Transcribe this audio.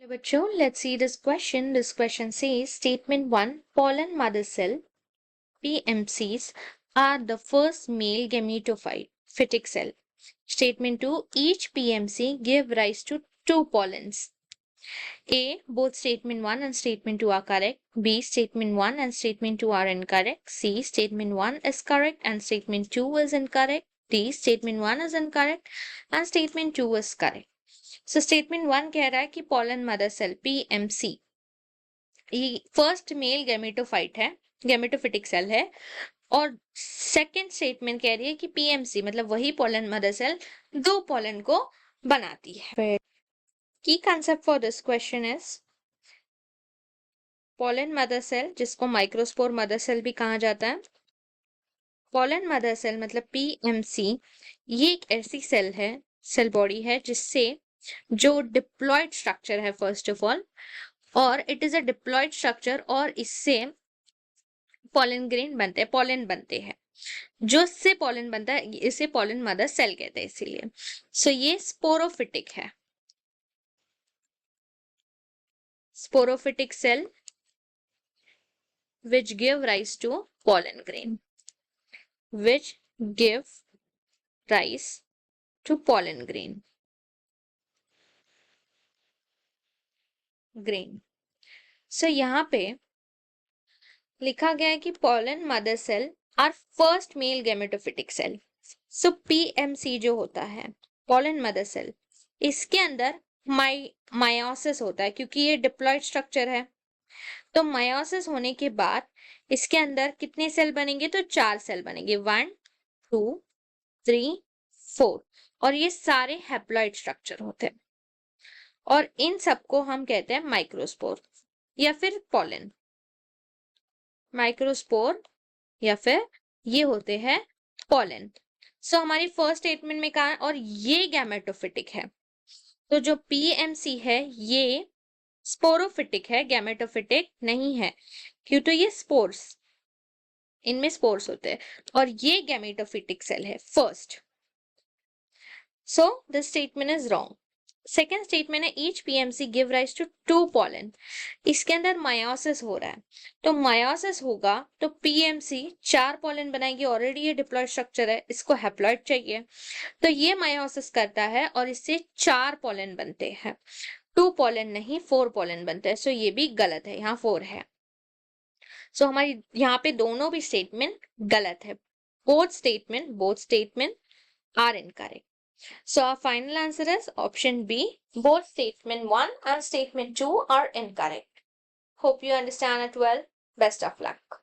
बच्चों, let's see this question. This question says statement 1, pollen mother cell PMCs are the first male gametophytic cell. Statement 2, each PMC give rise to two pollens. A, both statement 1 and statement 2 are correct. B, statement 1 and statement 2 are incorrect. C, statement 1 is correct and statement 2 is incorrect. D, statement 1 is incorrect and statement 2 is correct. So statement 1 कह रहा है कि pollen mother cell PMC ये first male gametophyte है, gametophytic cell है। और second statement कह रही है कि पीएमसी मतलब वही पोलन मदर सेल दो पोलन को बनाती है। Key concept for this question is pollen mother cell, जिसको माइक्रोस्पोर मदर सेल भी कहा जाता है। पोलन मदर सेल मतलब पीएमसी, ये एक ऐसी सेल है, सेल बॉडी है जिससे जो डिप्लॉयड स्ट्रक्चर है फर्स्ट ऑफ ऑल, और it is a diploid structure, और इससे पोलन ग्रेन बनते हैं, पोलन बनते हैं। जो इससे पोलन बनता है इसे पोलन मदर सेल कहते हैं इसीलिए। सो ये स्पोरोफिटिक है, sporophytic cell which give rise to pollen grain, which give rise to pollen grain. So यहाँ पे लिखा गया है कि pollen mother cell are first male gametophytic cell. So PMC जो होता है pollen mother cell, इसके अंदर मायोसिस होता है क्योंकि ये डिप्लॉयड स्ट्रक्चर है। तो मायोसिस होने के बाद इसके अंदर कितने सेल बनेंगे? तो 4 सेल बनेंगे, 1 2 3 4, और ये सारे हैप्लॉइड स्ट्रक्चर होते हैं, और इन सबको हम कहते हैं माइक्रोस्पोर या फिर पोलन। माइक्रोस्पोर या फिर ये होते हैं पोलन। सो हमारी फर्स्ट स्टेटमेंट में कहा, और ये गैमेटोफिटिक है। तो जो पीएमसी है ये स्पोरोफिटिक है, गैमेटोफिटिक नहीं है, क्यों? तो ये स्पोर्स, इनमें स्पोर्स होते हैं, और ये गैमेटोफिटिक सेल है first. So this statement is wrong. Second statement है each PMC give rise to 2 pollen. इसके अंदर मायोसिस हो रहा है, तो मायोसिस होगा तो पीएमसी 4 पोलन बनाएगी। ऑलरेडी ये डिप्लॉयड स्ट्रक्चर है, इसको हैप्लॉइड चाहिए, तो ये मायोसिस करता है और इससे 4 पोलन बनते हैं। 2 पोलन नहीं, 4 पोलन बनते हैं। सो ये भी गलत है, यहाँ 4 है। सो हमारी यहाँ पे दोनों भी स्टेटमेंट गलत है। Both statement are incorrect. So our final answer is option B. Both statement 1 and statement 2 are incorrect. Hope you understand it well. Best of luck.